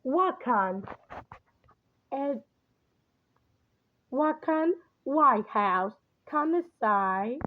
Wakan at Wakan White House, Tennessee.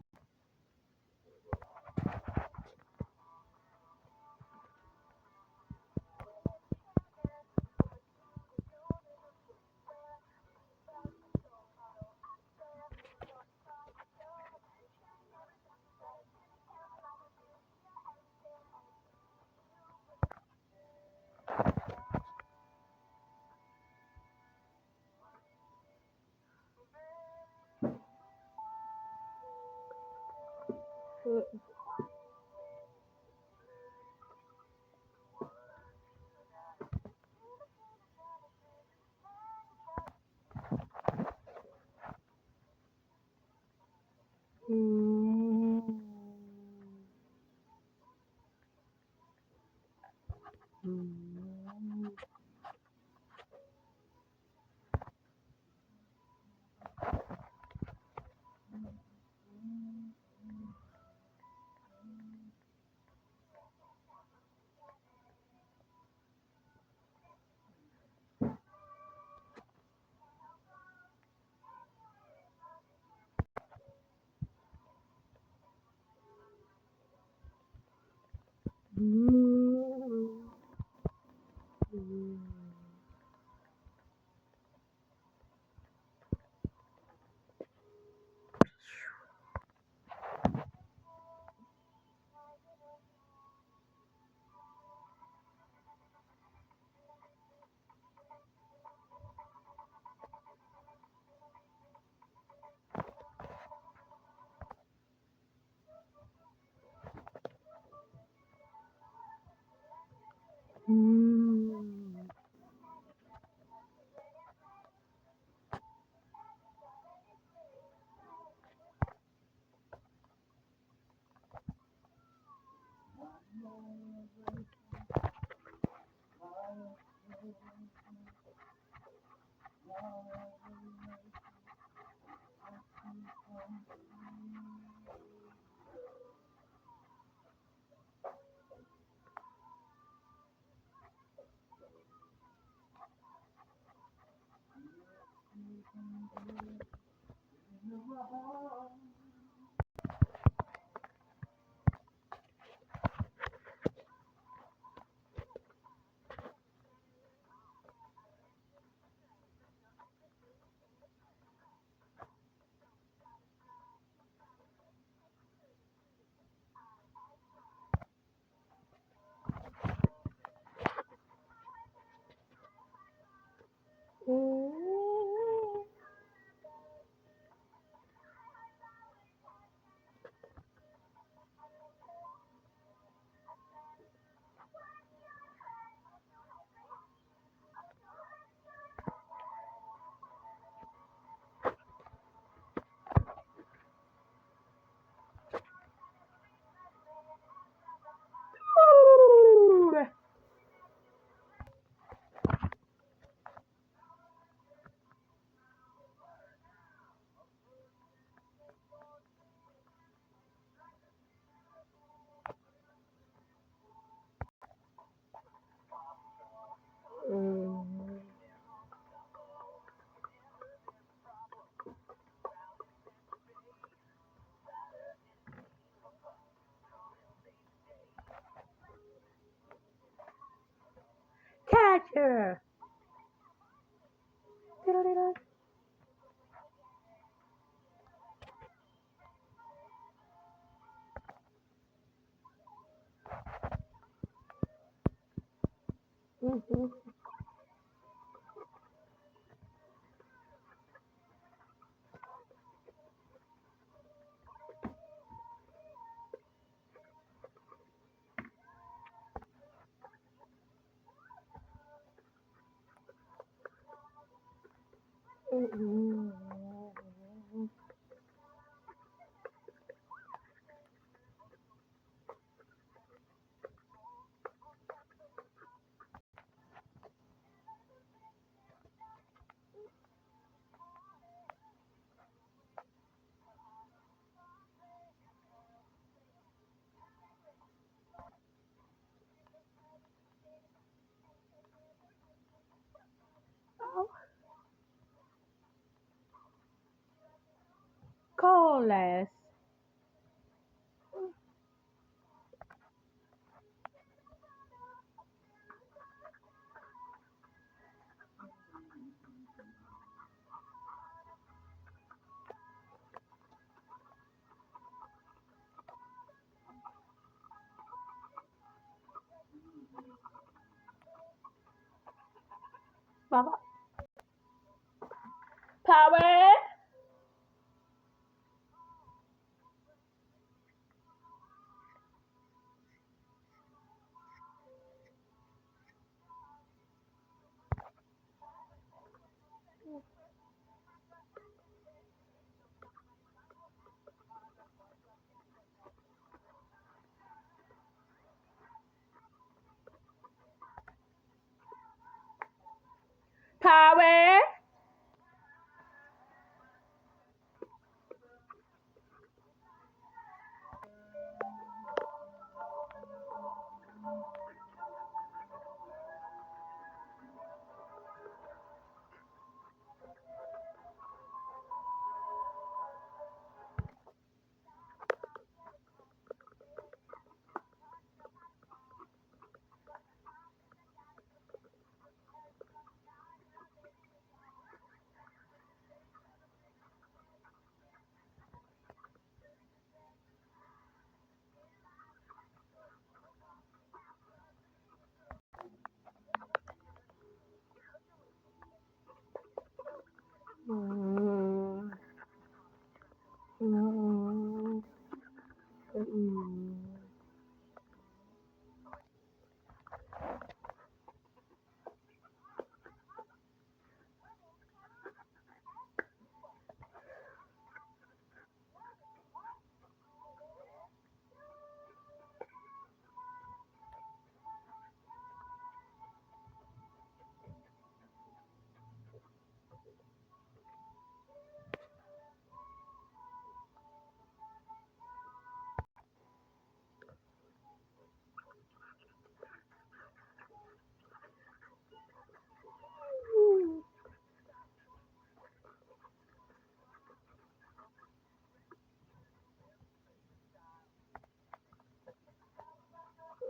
Catcher. Coalesce. Baba. Power. Power. Mm. Mm. Mm.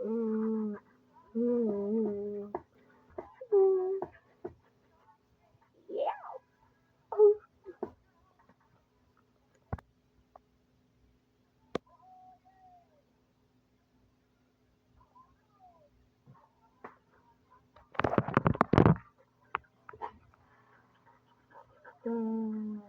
Mm. Mm. Mm. Yeah. Mm.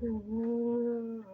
Mm.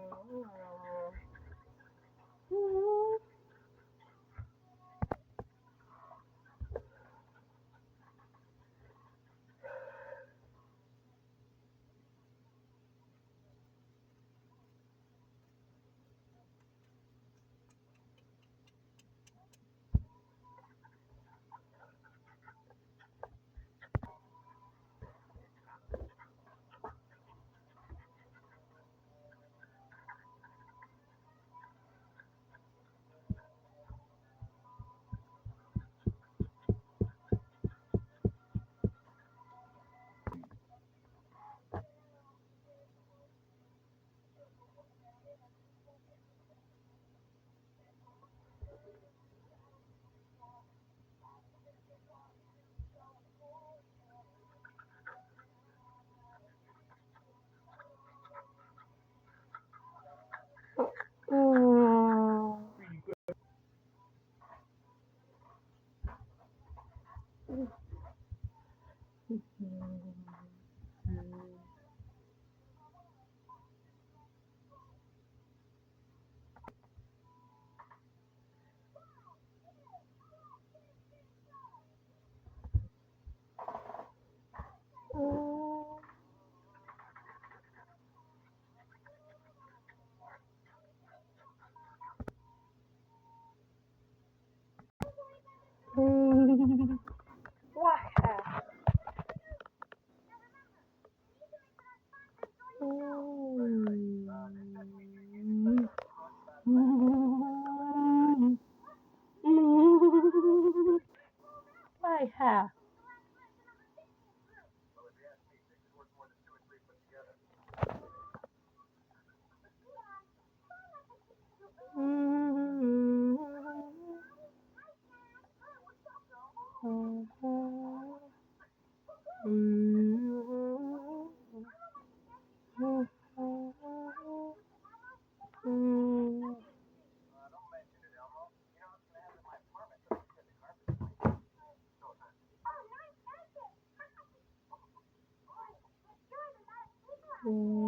Water.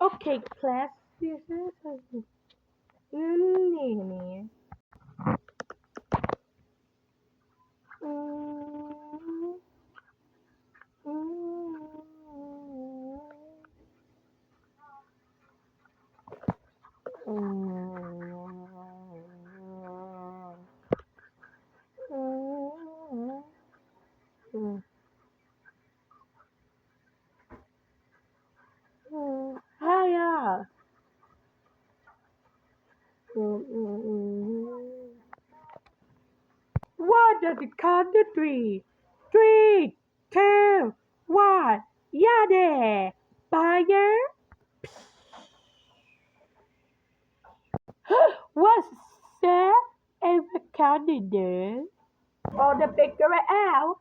Okay, class. This isนี่Hiya. What does it count to three? 3, 2, 1. Yeah there, buyer. What's that? Ever counted there? Or the figure it out?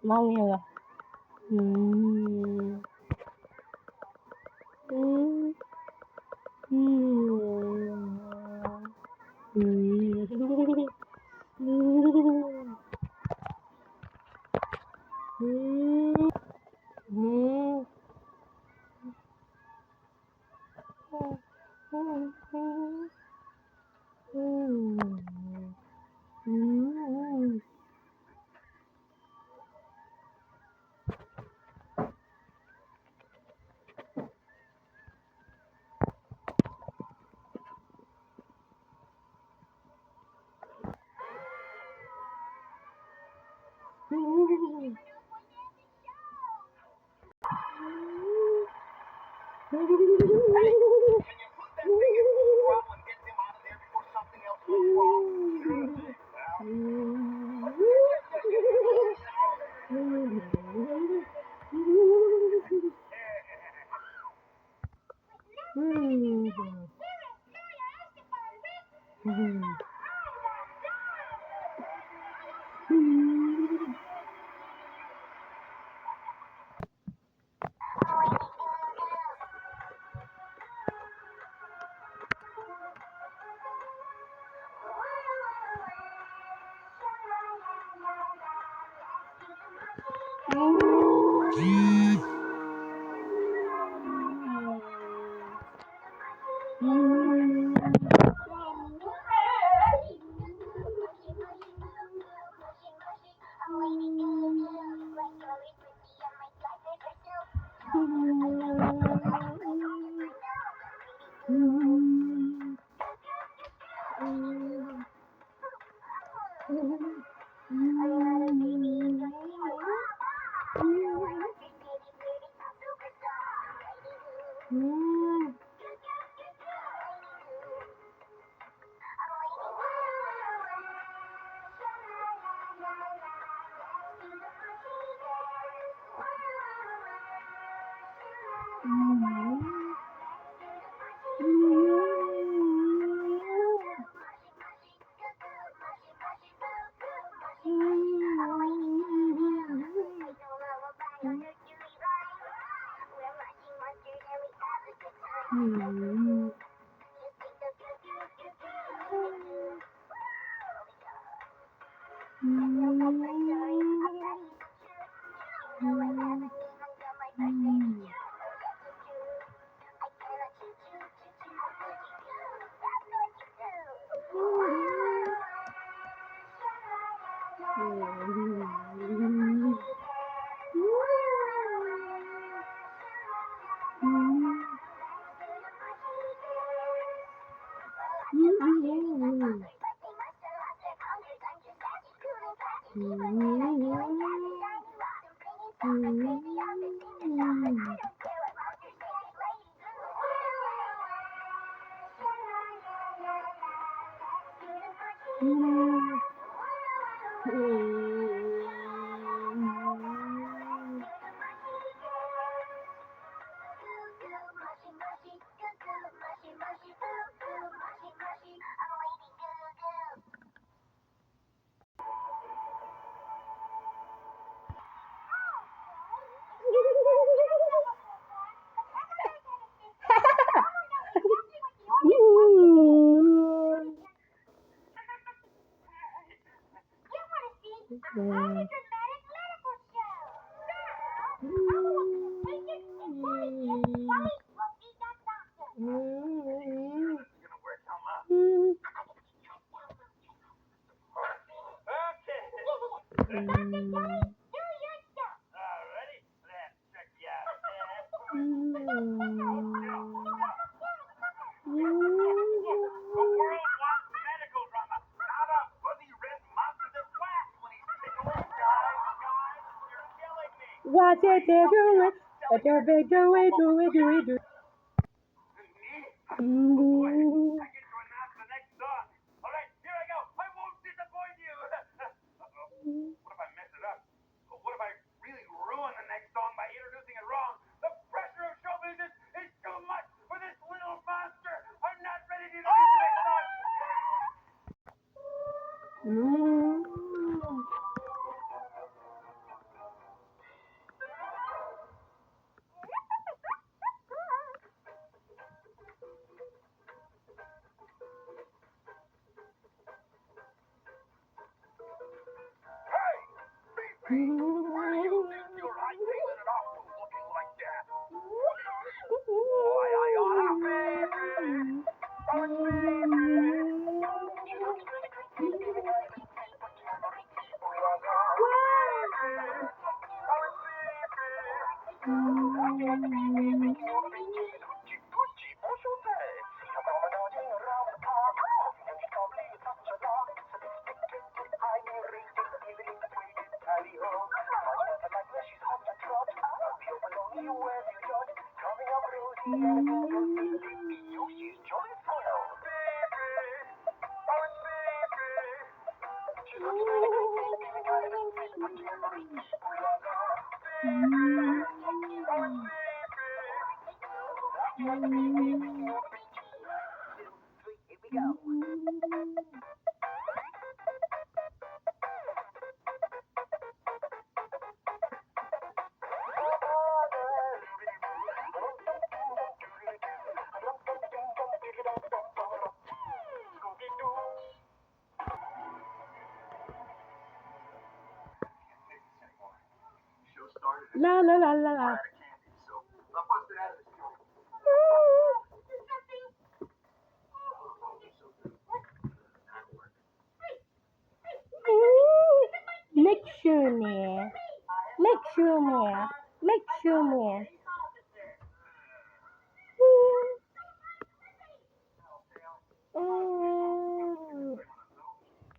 Mau ya? What did they do it? What did they do it? Do it, do it, do it. La la la la la. Lecture me. Lecture me. Lecture me.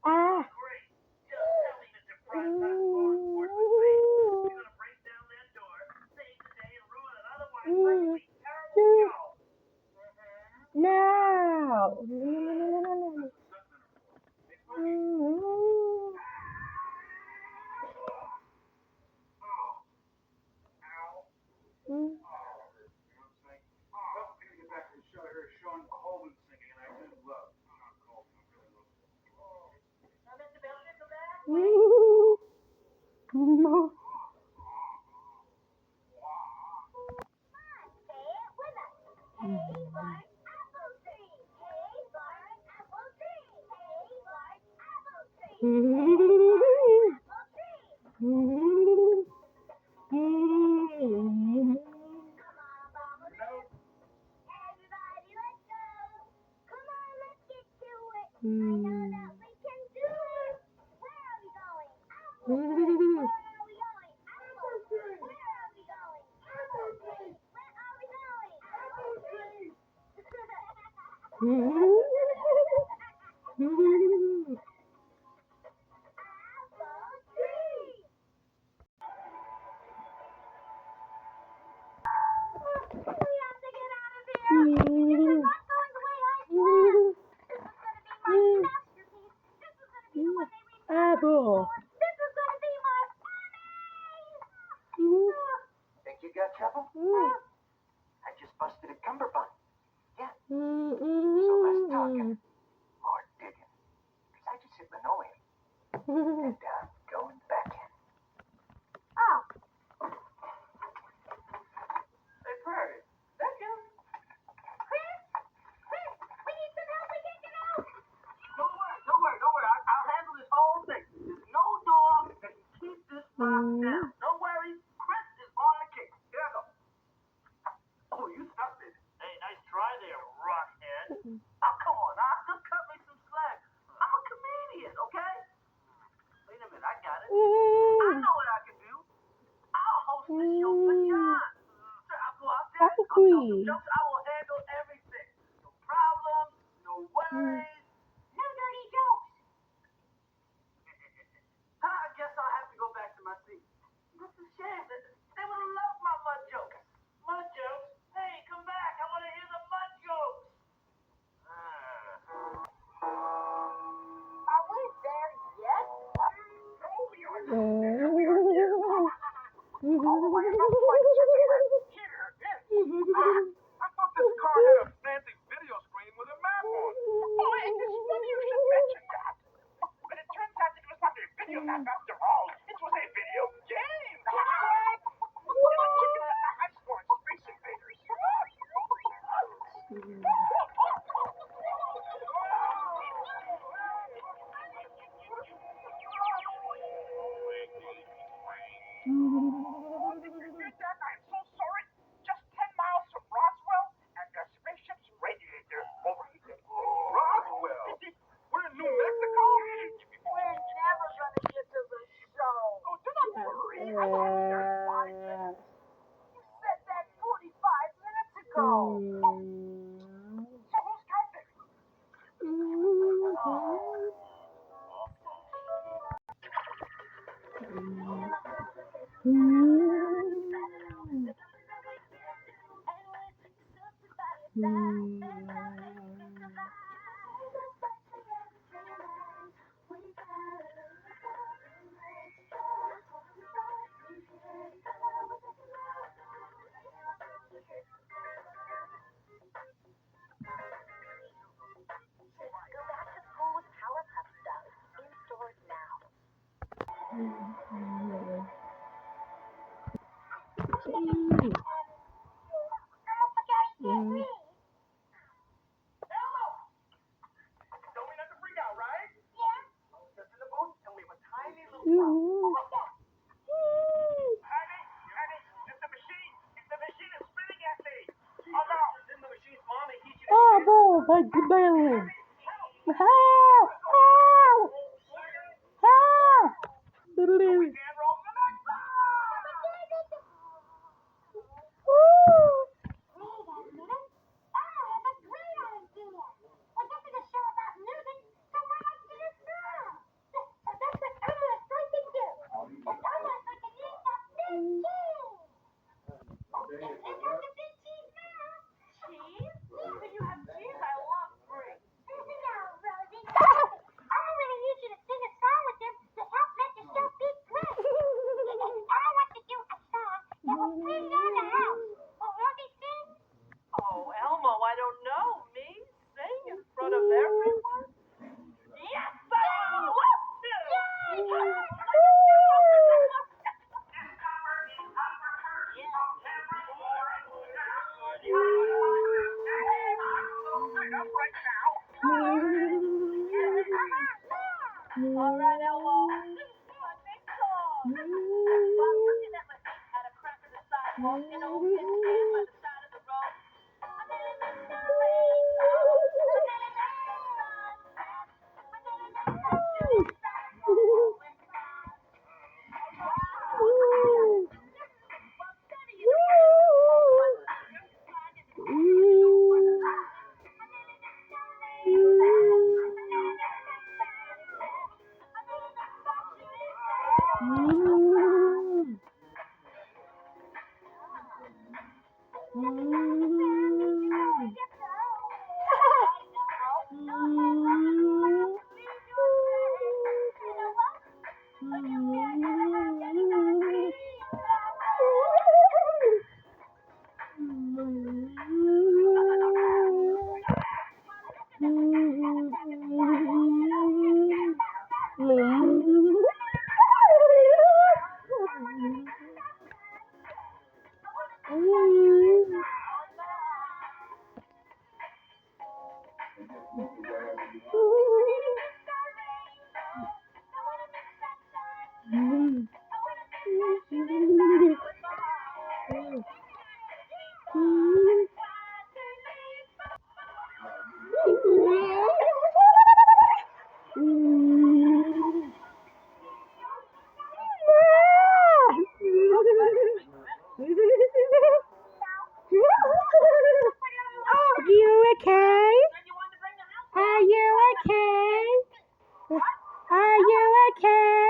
Ah. No. Apple. Think you got trouble? I just busted a cummerbund. Yeah. So less talking, more digging. 'Cause I just hit linoleum. And I'm going back in. Oh, Hey, Prairie, that you? Chris, we need some help. We can't get out. Don't worry. I'll handle this whole thing. There's no door that can keep this box down. Don't worry, Chris is on the case. Here I go. Oh, you stuck it. Hey, nice try there, rockhead. Oh, come on, Oscar, cut me some slack. I'm a comedian, okay? Wait a minute, I got it. I know what I can do. I'll host this show for John. Sure, I'll go out there. I'll tell some jokes. I will handle everything. No problems, no worries. No dirty jokes. I guess I'll have to go back to my seat. That's a shame. They would have loved my mud jokes. Mud jokes? Hey, come back. I want to hear the mud jokes. Are we there yet? I thought this car had a fancy video screen with a map on it. Oh, it's funny you should mention that. But it turns out it was not a video map after all. It was a video game. It was chicken and the ice orange Space Invaders. I'm so sorry. Just 10 miles from Roswell, and the spaceship's radiator overheated. Roswell? We're in New Mexico? We're never gonna get to the show. Oh, do not worry. I will have it there in 5 minutes. You said that 45 minutes ago. So who's counting? Don't we have to freak out, right? Just in the booth, and we have a tiny little Honey, it's the machine. It's the machine that's spitting at me. Oh no, then the machine's mommy teaching Oh, no, my goodness. Help! Help! Help! Dan roll the next Oh, Elmo, I don't know. Me? Sing in front of everyone? Yes, I love to! Up right now. All right, Elmo. My big song. While looking at my feet at a crack in the sidewalk, an old kid stands by the side of the road. Are you okay? Are you okay? Are you okay?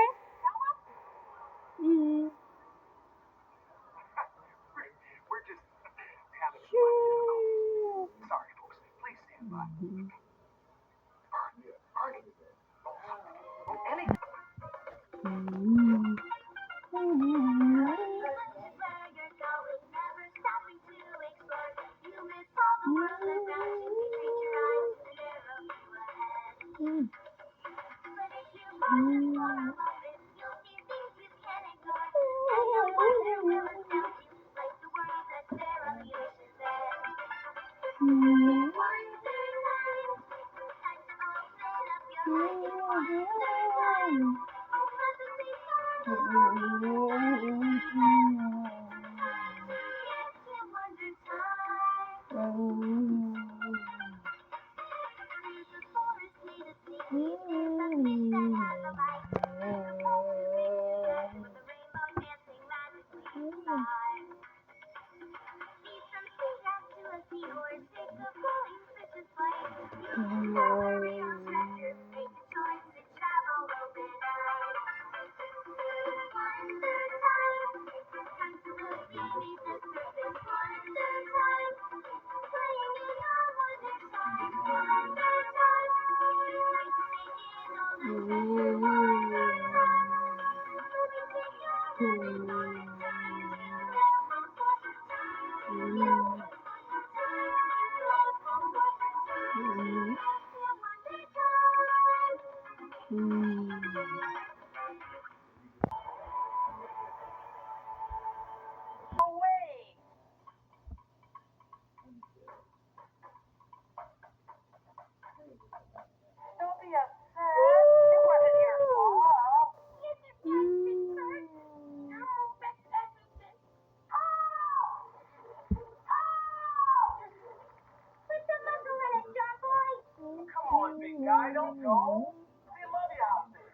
We're just having fun. Sorry, folks. Please stand by. I don't know. We love you out there.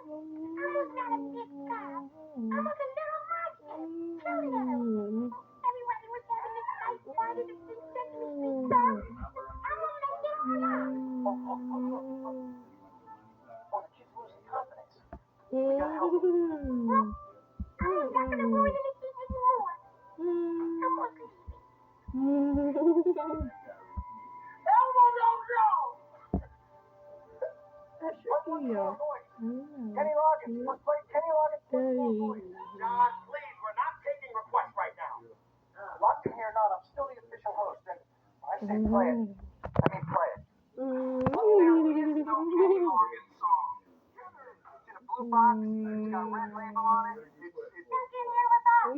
Elmo's not a big girl. Elmo's a little monster. Cute little. Everybody was having this nice party to see Sesame Street songs. Elmo made it fun. Oh, the kid's losing confidence. Elmo's not gonna ruin anything anymore. Elmo agrees. Elmo, don't go! That should What's be your your. voice? Kenny Loggins. Let's play Kenny Loggins. John, please, we're not taking requests right now. Locked in here or not, I'm still the official host. And when I say play it, I mean play it. Look, there is no Kenny Loggins song. It's in a blue box. It's got a red label on it. Who's in here with us?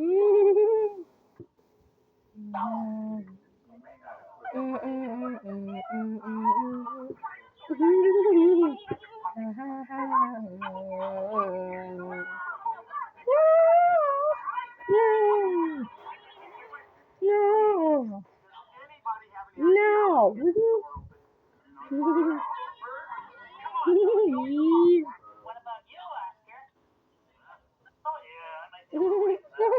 Anybody have any No. What about you, Oscar? Oh, yeah, I might be able to wait for that.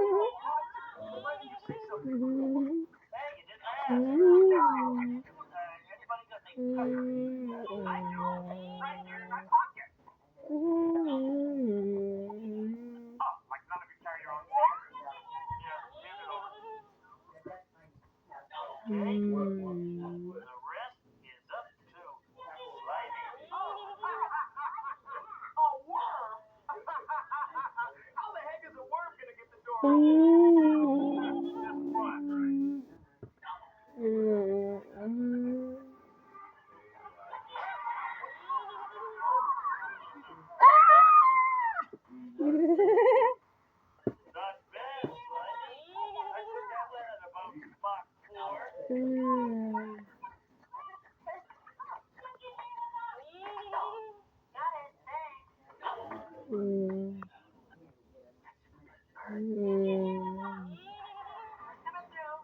Why did you say something? Hey, you didn't ask. Anybody got any I do. Right here in my pocket. Oh, like none of you carry your own papers? Yeah, hand it over. Okay. The rest is up to Slimy. A worm? How the heck is a worm gonna get the door open? Just what? Not bad, Slimy. I took that one at about Mach 4. Got it, thanks.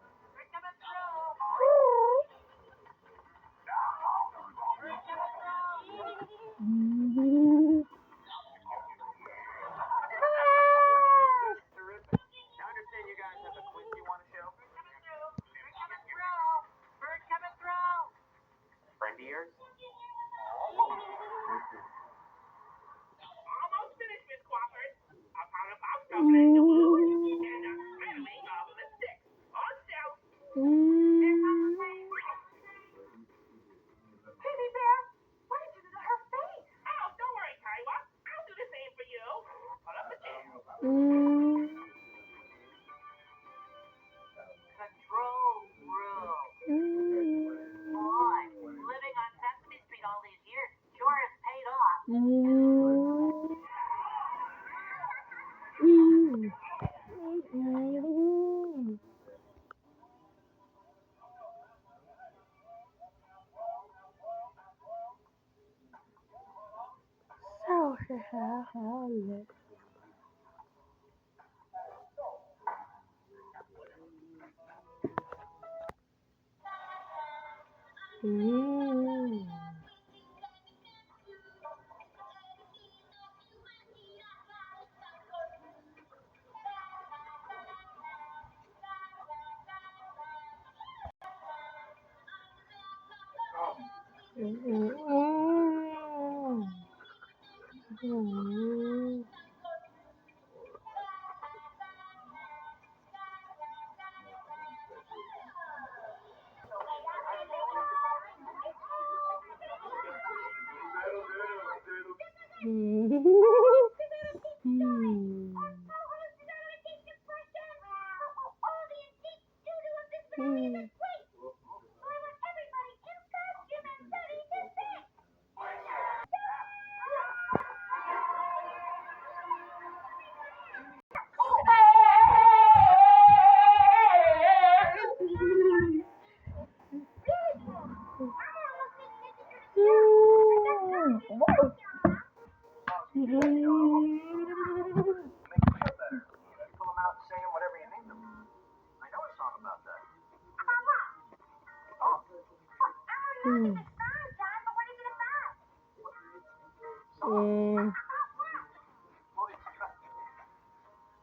We're coming through. Terrific. I understand you guys have a quiz you want to show. We're coming through. We're coming through. Friend of yours? Almost finished, Miss Crawford. I found a box opener in the blue and a smelling of lipstick. On shelf. There comes the face. Baby Bear, what did you do to her face? Oh, don't worry, Kaiwa. I'll do the same for you. Pull up the chair. Control room. Boy, living on Sesame Street all these years sure has paid off.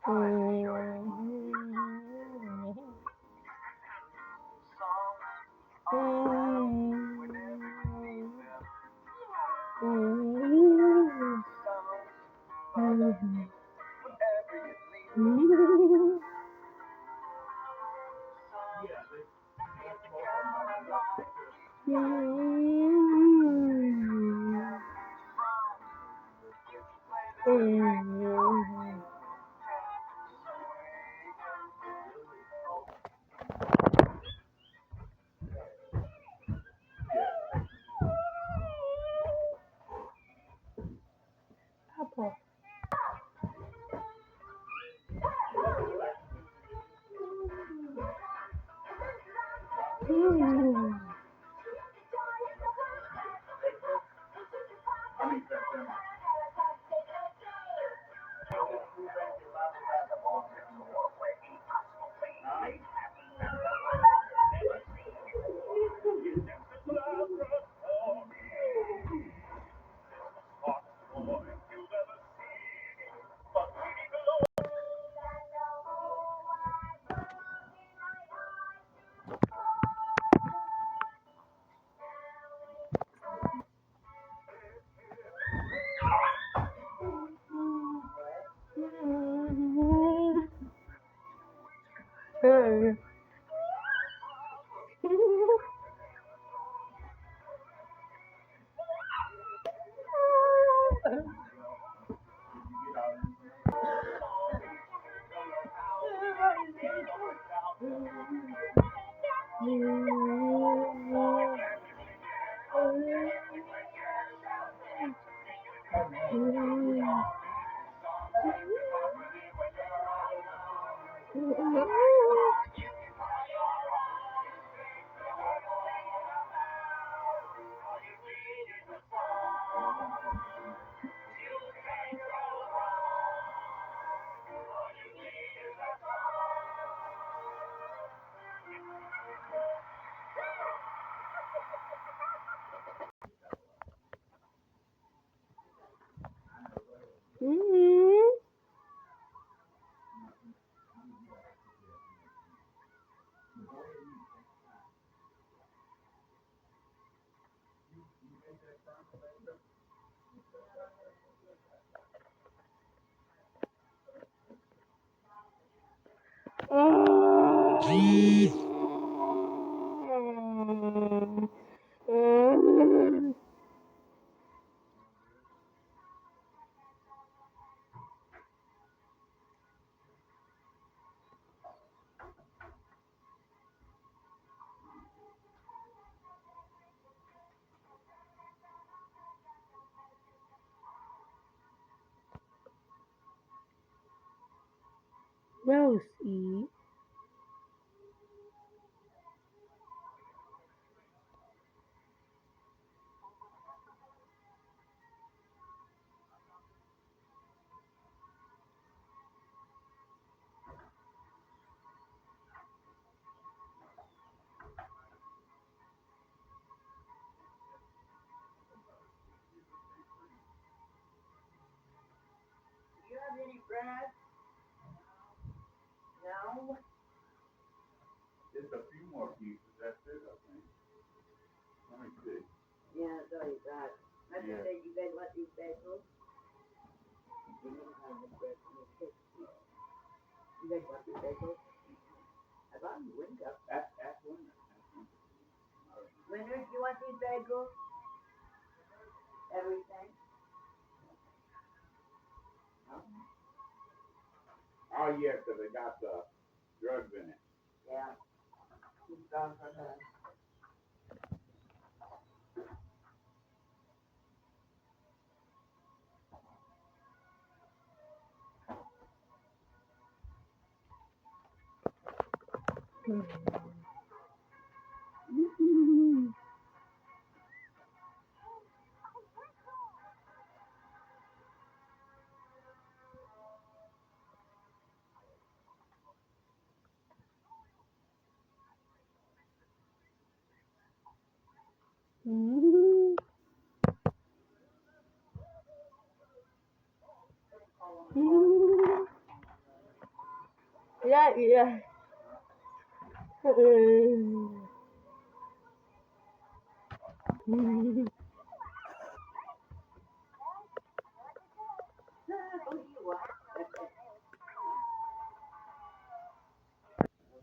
Apple. Rosie. You have any bread? No? Just a few more pieces, that's it, I think. Let me see. Yeah, that's all you got. I just Yeah. said you guys want these bagels? You don't have the bread from the kitchen. You guys want these bagels? I bought them window. That's one. Leonard, you want these bagels? Everything? No? Oh, yeah, 'cause it got the drugs in it. Yeah. He's gone for her.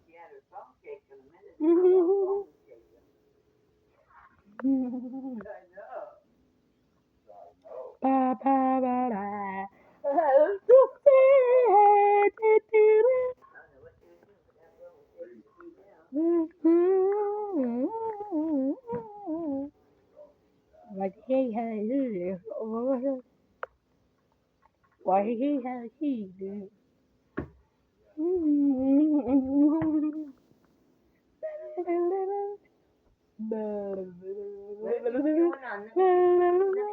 She had her phone shaking a minute ago. I know. Ba ba ba ba. I don't know what they were doing, but that girl was shaking the key down. What he has, what he has, he do. What are you chewing on? Let me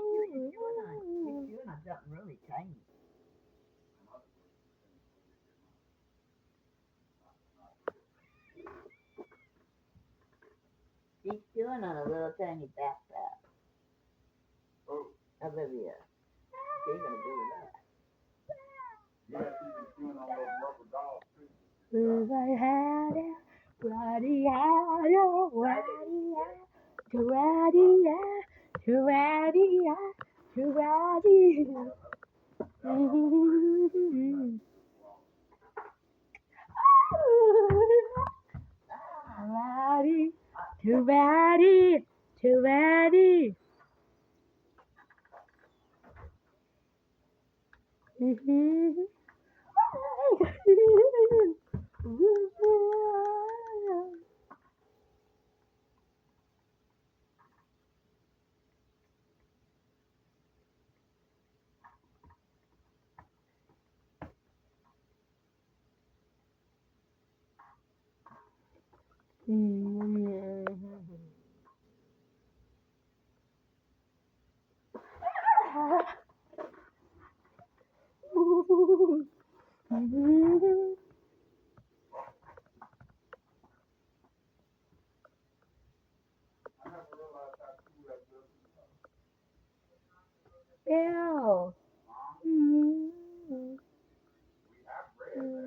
see what you're chewing on. You're chewing on something really tiny. She's chewing on a little tiny backpack. Oh, Olivia. She's gonna do that. yeah, she's been chewing on those rubber dolls too. Too bad. I never realized how cool that was. Bill. We have read that.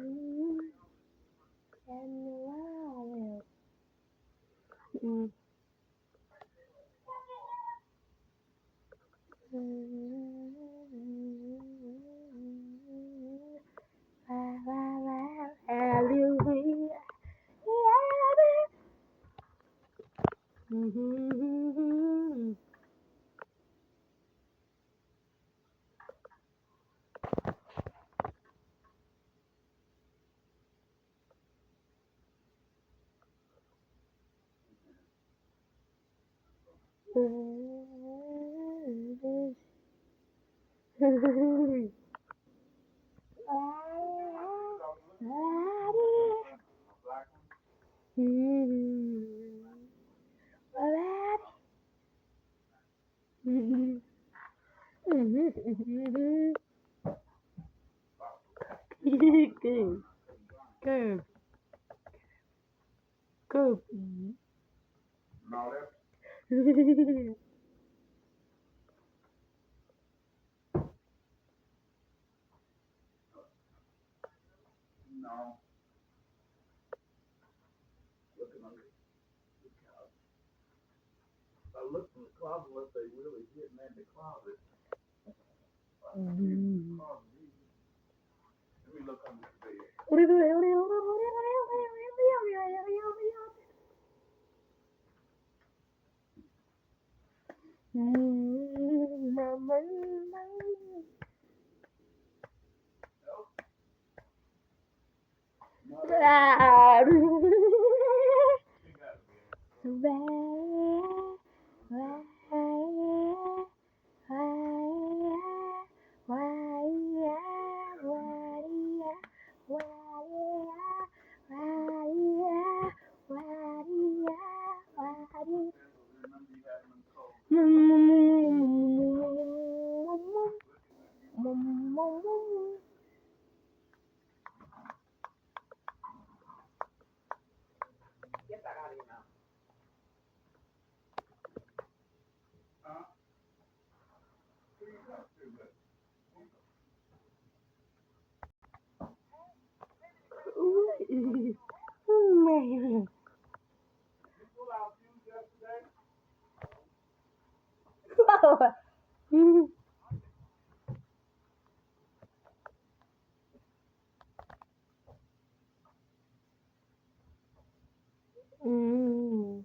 Good. Good. Good. No, that's no. Looking under the couch. I looked in the closet unless they really hidden in the closet. Let me look under the bed. Mm.